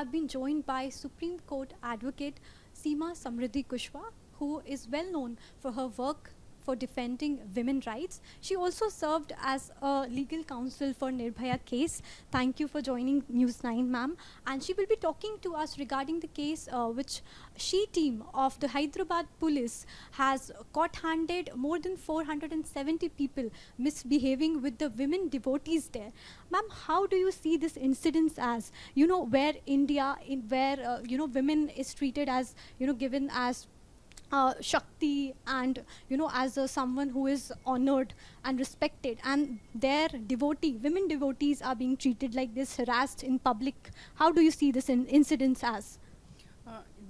have been joined by Supreme Court Advocate Seema Samriddhi Kushwa, who is well known for her work for defending women's rights. She also served as a legal counsel for Nirbhaya case. Thank you for joining News 9, ma'am. And she will be talking to us regarding the case which she team of the Hyderabad police has caught-handed more than 470 people misbehaving with the women devotees there. Ma'am, how do you see this incidence as, where India, where, women is treated as, given as Shakti and as someone who is honored and respected, and their women devotees are being treated like this, harassed in public. How do you see this incidents as?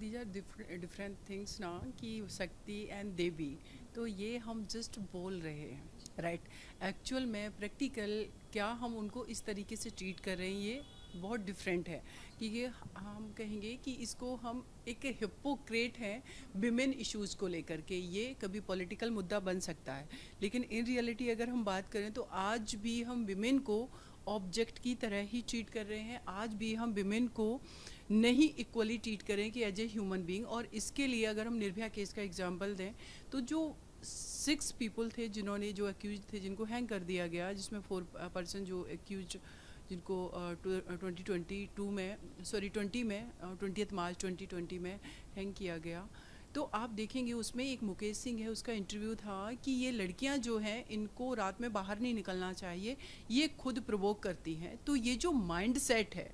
These are different things ना कि शक्ति and देवी, तो ये हम just बोल रहे हैं, right. Actual में प्रैक्टिकल क्या हम उनको इस तरीके से ट्रीट कर रहे हैं, ये बहुत डिफरेंट है. कि ये हम कहेंगे कि इसको हम एक हिपोक्रेट हैं विमेन इश्यूज़ को लेकर के. ये कभी पॉलिटिकल मुद्दा बन सकता है, लेकिन इन रियलिटी अगर हम बात करें तो आज भी हम विमेन को ऑब्जेक्ट की तरह ही ट्रीट कर रहे हैं. आज भी हम विमेन को नहीं इक्वली ट्रीट करें कि एज ए ह्यूमन बीइंग. और इसके लिए अगर हम निर्भया केस का एग्जांपल दें तो जो 6 पीपल थे जिन्होंने, जो एक्यूज थे, जिनको हैंग कर दिया गया, जिसमें 4 पर्सन जो एक्यूज जिनको 2022 में 20 मार्च 2020 में हैंग किया गया. तो आप देखेंगे उसमें एक मुकेश सिंह है, उसका इंटरव्यू था कि ये लड़कियां जो हैं इनको रात में बाहर नहीं निकलना चाहिए, ये खुद प्रोवोक करती हैं. तो ये जो माइंड सेट है,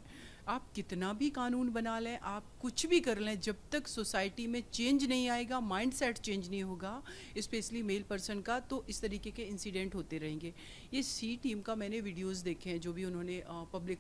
आप कितना भी कानून बना लें, आप कुछ भी कर लें, जब तक सोसाइटी में चेंज नहीं आएगा, माइंड सेट चेंज नहीं होगा, स्पेशली मेल पर्सन का, तो इस तरीके के इंसिडेंट होते रहेंगे. ये सी टीम का मैंने वीडियोस देखे हैं जो भी उन्होंने पब्लिक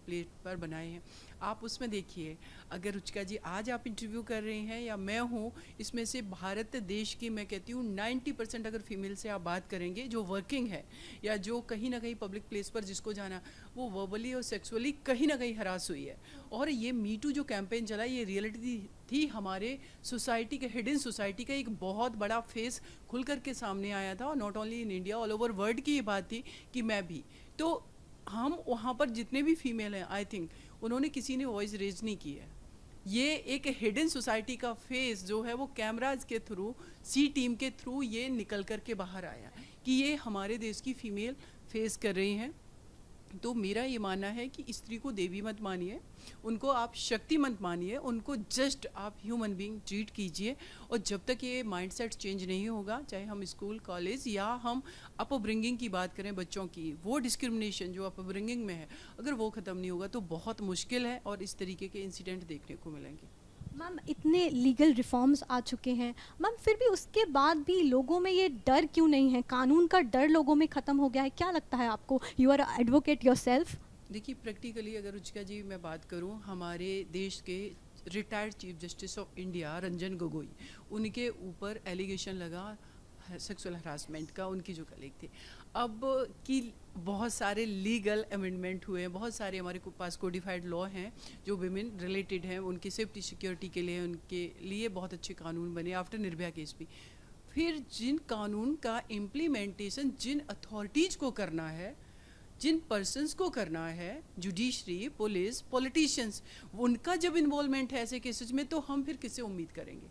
प्लेट पर बनाए हैं. आप उसमें देखिए, अगर रुचिका जी आज आप इंटरव्यू कर रहे हैं या मैं हूँ, इसमें से भारत देश की मैं कहती हूँ 90% अगर फीमेल से आप बात करेंगे जो वर्किंग है या जो कहीं ना कहीं पब्लिक प्लेस पर जिसको जाना, वो वर्बली और सेक्सुअली कहीं ना कहीं हरास हुई है. और ये मी टू जो कैंपेन चला, ये रियलिटी थी हमारे सोसाइटी के, हिडन सोसाइटी का एक बहुत बड़ा फेस खुल करके सामने आया था. और not only in India, all over world की ये बात थी कि मैं भी, तो हम वहाँ पर जितने भी फीमेल हैं, आई थिंक उन्होंने किसी ने वॉइस रेज नहीं की है. ये एक हिडन सोसाइटी का फेस जो है वो कैमराज के थ्रू, सी टीम के थ्रू ये निकल कर के बाहर आया कि ये हमारे देश की फीमेल फेस कर रही हैं. तो मेरा ये मानना है कि स्त्री को देवी मत मानिए, उनको आप शक्ति मत मानिए, उनको जस्ट आप ह्यूमन बीइंग ट्रीट कीजिए. और जब तक ये माइंडसेट चेंज नहीं होगा, चाहे हम स्कूल, कॉलेज या हम अपब्रिंगिंग की बात करें बच्चों की, वो डिस्क्रिमिनेशन जो अपब्रिंगिंग में है, अगर वो ख़त्म नहीं होगा तो बहुत मुश्किल है और इस तरीके के इंसिडेंट देखने को मिलेंगे. मैम, इतने लीगल रिफॉर्म्स आ चुके हैं मैम, फिर भी उसके बाद भी लोगों में ये डर क्यों नहीं है? कानून का डर लोगों में ख़त्म हो गया है, क्या लगता है आपको? You are advocate yourself. देखिए, प्रैक्टिकली अगर रुचिका जी मैं बात करूं, हमारे देश के retired chief justice of India Ranjan Gogoi, उनके ऊपर एलिगेशन लगा सेक्सुअल हरासमेंट का, उनकी जो कलीग थे. अब की बहुत सारे लीगल अमेंडमेंट हुए हैं, बहुत सारे हमारे पास कोडिफाइड लॉ हैं जो विमेन रिलेटेड हैं, उनकी सेफ्टी सिक्योरिटी के लिए, उनके लिए बहुत अच्छे कानून बने आफ्टर निर्भया केस भी. फिर जिन कानून का इम्प्लीमेंटेशन जिन अथॉरिटीज़ को करना है, जिन पर्सन्स को करना है, जुडिशरी, पुलिस, पॉलिटिशियंस, उनका जब इन्वॉल्वमेंट है ऐसे केसेस में, तो हम फिर किससे उम्मीद करेंगे?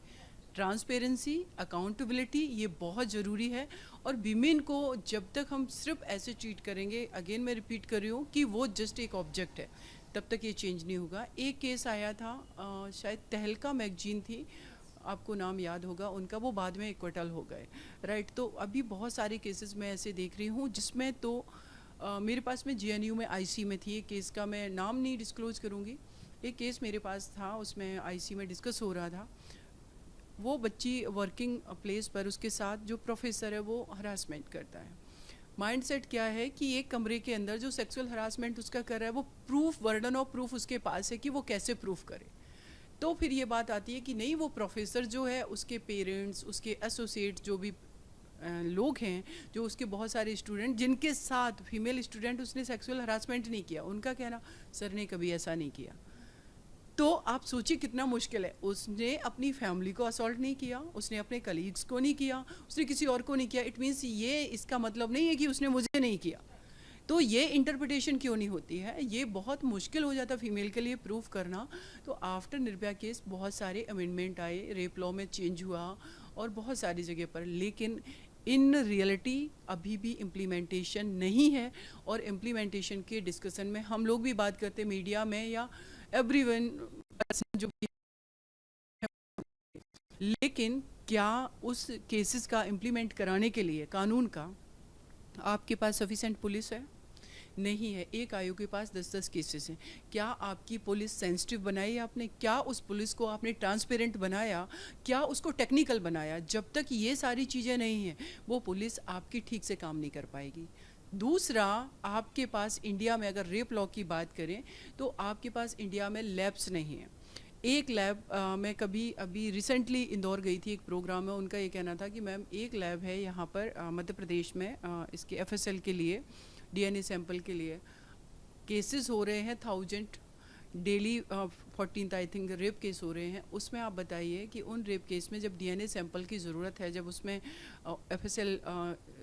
ट्रांसपेरेंसी, अकाउंटेबिलिटी, ये बहुत ज़रूरी है. और विमेन को जब तक हम सिर्फ ऐसे ट्रीट करेंगे, अगेन मैं रिपीट कर रही हूँ कि वो जस्ट एक ऑब्जेक्ट है, तब तक ये चेंज नहीं होगा. एक केस आया था, शायद तहलका मैगजीन थी, आपको नाम याद होगा उनका, वो बाद में एक्विटल हो गए, राइट. तो अभी बहुत सारे केसेस मैं ऐसे देख रही हूँ जिसमें तो मेरे पास में JNU में IC में थी. एक केस का मैं नाम नहीं डिस्क्लोज करूँगी, एक केस मेरे पास था, उसमें IC में डिस्कस हो रहा था. वो बच्ची वर्किंग प्लेस पर, उसके साथ जो प्रोफेसर है वो हरासमेंट करता है. माइंडसेट क्या है कि एक कमरे के अंदर जो सेक्सुअल हरासमेंट उसका कर रहा है, वो प्रूफ, बर्डन ऑफ प्रूफ उसके पास है कि वो कैसे प्रूफ करे. तो फिर ये बात आती है कि नहीं, वो प्रोफेसर जो है, उसके पेरेंट्स, उसके एसोसिएट्स, जो भी लोग हैं, जो उसके बहुत सारे स्टूडेंट जिनके साथ फीमेल स्टूडेंट उसने सेक्सुअल हरासमेंट नहीं किया, उनका कहना सर ने कभी ऐसा नहीं किया. तो आप सोचिए कितना मुश्किल है. उसने अपनी फैमिली को असॉल्ट नहीं किया, उसने अपने कलीग्स को नहीं किया, उसने किसी और को नहीं किया. इट मीन्स ये इसका मतलब नहीं है कि उसने मुझे नहीं किया. तो ये इंटरप्रिटेशन क्यों नहीं होती है, ये बहुत मुश्किल हो जाता फीमेल के लिए प्रूफ करना। तो आफ्टर निर्भया केस बहुत सारे अमेंडमेंट आए, रेप लॉ में चेंज हुआ और बहुत सारी जगह पर, लेकिन इन रियलिटी अभी भी इम्प्लीमेंटेशन नहीं है। और इम्प्लीमेंटेशन के डिस्कशन में हम लोग भी बात करते हैं मीडिया में या एवरीवन जो भी है, लेकिन क्या उस केसेस का इम्प्लीमेंट कराने के लिए कानून का आपके पास सफिशेंट पुलिस है? नहीं है। एक आयोग के पास 10-10 केसेस हैं। क्या आपकी पुलिस सेंसिटिव बनाई आपने? क्या उस पुलिस को आपने ट्रांसपेरेंट बनाया? क्या उसको टेक्निकल बनाया? जब तक ये सारी चीज़ें नहीं हैं वो पुलिस आपकी ठीक से काम नहीं कर पाएगी। दूसरा, आपके पास इंडिया में अगर रेप लॉ की बात करें तो आपके पास इंडिया में लैब्स नहीं हैं। एक लैब मैं कभी अभी रिसेंटली इंदौर गई थी एक प्रोग्राम में, उनका ये कहना था कि मैम एक लैब है यहाँ पर मध्य प्रदेश में इसके एफएसएल के लिए, डीएनए सैंपल के लिए केसेस हो रहे हैं 1000 daily, 14th I think rape case हो रहे हैं। उसमें आप बताइए कि उन रेप केस में जब डीएनए सैंपल की ज़रूरत है, जब उसमें एफएसएल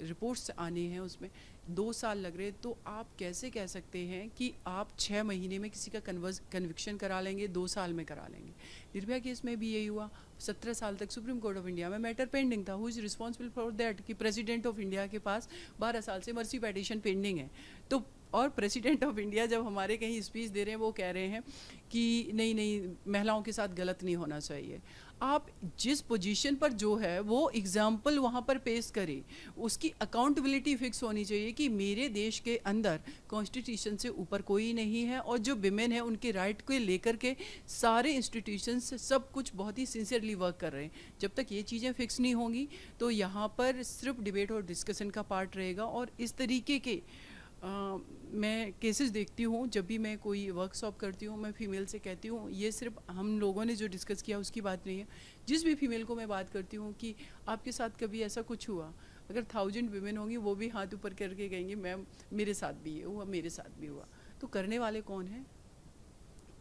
रिपोर्ट्स आनी हैं, उसमें 2 साल लग रहे, तो आप कैसे कह सकते हैं कि आप 6 महीने में किसी का कन्विक्शन करा लेंगे, 2 साल में करा लेंगे? निर्भया केस में भी यही हुआ। 17 साल तक सुप्रीम कोर्ट ऑफ इंडिया में मैटर पेंडिंग था। Who is responsible for that? कि प्रेसिडेंट ऑफ इंडिया के पास 12 साल से मर्सी पेटिशन पेंडिंग है। तो और प्रेसिडेंट ऑफ इंडिया जब हमारे कहीं स्पीच दे रहे हैं वो कह रहे हैं कि नहीं नहीं महिलाओं के साथ गलत नहीं होना चाहिए। आप जिस पोजीशन पर जो है वो एग्जाम्पल वहाँ पर पेश करें, उसकी अकाउंटेबिलिटी फिक्स होनी चाहिए कि मेरे देश के अंदर कॉन्स्टिट्यूशन से ऊपर कोई नहीं है, और जो विमेन है उनके राइट को लेकर के सारे इंस्टीट्यूशंस सब कुछ बहुत ही सिंसियरली वर्क कर रहे हैं। जब तक ये चीज़ें फिक्स नहीं होंगी तो यहाँ पर सिर्फ डिबेट और डिस्कशन का पार्ट रहेगा। और इस तरीके के मैं केसेस देखती हूँ जब भी मैं कोई वर्कशॉप करती हूँ, मैं फ़ीमेल से कहती हूँ, ये सिर्फ हम लोगों ने जो डिस्कस किया उसकी बात नहीं है। जिस भी फीमेल को मैं बात करती हूँ कि आपके साथ कभी ऐसा कुछ हुआ, अगर 1000 विमेन होंगी वो भी हाथ ऊपर करके कहेंगी मैम मेरे साथ भी ये हुआ, मेरे साथ भी हुआ। तो करने वाले कौन हैं?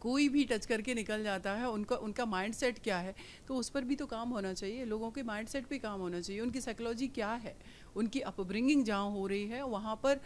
कोई भी टच करके निकल जाता है। उनका माइंडसेट क्या है, तो उस पर भी तो काम होना चाहिए। लोगों के माइंडसेट पे काम होना चाहिए, उनकी साइकोलॉजी क्या है, उनकी अपब्रिंगिंग जहाँ हो रही है वहाँ पर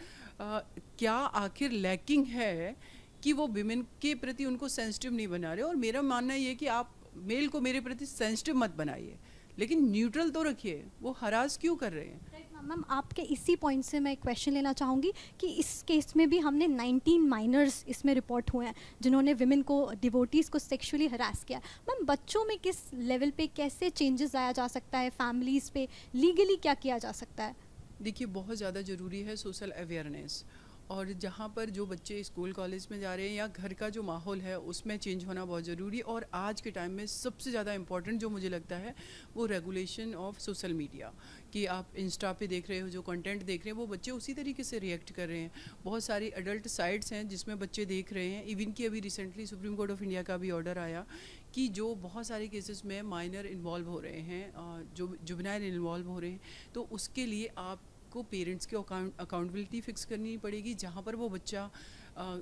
क्या आखिर लैकिंग है कि वो विमेन के प्रति उनको सेंसिटिव नहीं बना रहे। और मेरा मानना ये कि आप मेल को मेरे प्रति सेंसिटिव मत बनाइए, लेकिन न्यूट्रल तो रखिए। वो हरास क्यों कर रहे हैं? मैम आपके इसी पॉइंट से मैं एक क्वेश्चन लेना चाहूँगी कि इस केस में भी हमने 19 माइनर्स इसमें रिपोर्ट हुए हैं जिन्होंने विमेन को, डिवोटीज़ को सेक्सुअली हरास किया। मैम बच्चों में किस लेवल पे कैसे चेंजेस आया जा सकता है, फैमिलीज़ पे लीगली क्या किया जा सकता है? देखिए बहुत ज़्यादा ज़रूरी है सोशल अवेयरनेस, और जहाँ पर जो बच्चे स्कूल कॉलेज में जा रहे हैं या घर का जो माहौल है उसमें चेंज होना बहुत ज़रूरी। और आज के टाइम में सबसे ज़्यादा इम्पॉर्टेंट जो मुझे लगता है वो रेगुलेशन ऑफ सोशल मीडिया, कि आप इंस्टा पे देख रहे हो जो कंटेंट देख रहे हैं वो बच्चे उसी तरीके से रिएक्ट कर रहे हैं। बहुत सारी अडल्ट साइट्स हैं जिसमें बच्चे देख रहे हैं। इवन कि अभी recently supreme court of India का भी ऑर्डर आया कि जो बहुत सारे केसेस में माइनर इन्वॉल्व हो रहे हैं, जो जुवेनाइल इन्वॉल्व हो रहे हैं, तो उसके लिए आपको पेरेंट्स की अकाउंटेबिलिटी फ़िक्स करनी पड़ेगी। जहाँ पर वो बच्चा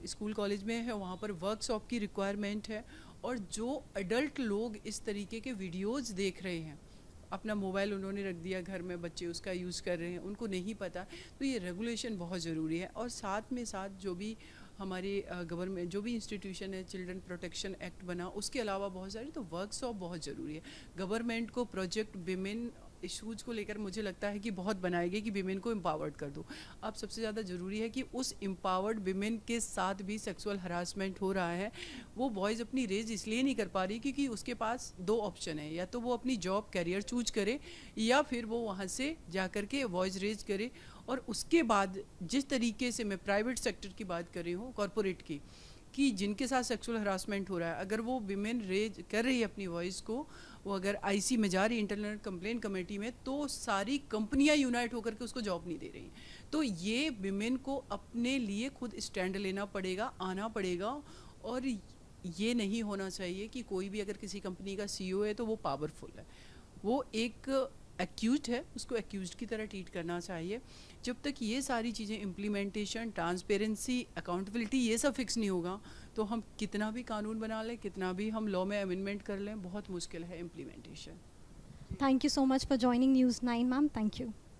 स्कूल कॉलेज में है वहाँ पर वर्कशॉप की रिक्वायरमेंट है। और जो अडल्ट लोग इस तरीके के वीडियोज़ देख रहे हैं, अपना मोबाइल उन्होंने रख दिया घर में, बच्चे उसका यूज़ कर रहे हैं, उनको नहीं पता, तो ये रेगुलेशन बहुत ज़रूरी है। और साथ में साथ जो भी हमारे गवर्नमेंट जो भी इंस्टीट्यूशन है, चिल्ड्रन प्रोटेक्शन एक्ट बना, उसके अलावा बहुत सारी तो वर्कशॉप बहुत ज़रूरी है। गवर्नमेंट को प्रोजेक्ट विमेन इशूज़ को लेकर मुझे लगता है कि बहुत बनाएगी कि विमेन को एम्पावर्ड कर दो। अब सबसे ज़्यादा ज़रूरी है कि उस एम्पावर्ड विमेन के साथ भी सेक्सुअल हरासमेंट हो रहा है। वो वॉइस अपनी रेज इसलिए नहीं कर पा रही क्योंकि उसके पास 2 ऑप्शन है, या तो वो अपनी जॉब कैरियर चूज करे या फिर वो वहाँ से जा कर के वॉइस रेज करे। और उसके बाद जिस तरीके से मैं प्राइवेट सेक्टर की बात कर रही हूँ, कॉरपोरेट की, कि जिनके साथ सेक्सुअल हरासमेंट हो रहा है, अगर वो विमेन रेज कर रही है अपनी वॉइस को, वो अगर आईसी में जा रही है, इंटरनल कंप्लेंट कमेटी में, तो सारी कंपनियां यूनाइट होकर के उसको जॉब नहीं दे रही। तो ये विमेन को अपने लिए खुद स्टैंड लेना पड़ेगा, आना पड़ेगा। और ये नहीं होना चाहिए कि कोई भी अगर किसी कंपनी का सीईओ है तो वो पावरफुल है। वो एक एक्यूज है, उसको एक्यूज की तरह ट्रीट करना चाहिए। जब तक ये सारी चीज़ें इम्प्लीमेंटेशन, ट्रांसपेरेंसी, अकाउंटेबिलिटी ये सब फिक्स नहीं होगा तो हम कितना भी कानून बना लें, कितना भी हम लॉ में अमेंडमेंट कर लें, बहुत मुश्किल है implementation. Thank you so much for joining News 9 ma'am, thank you.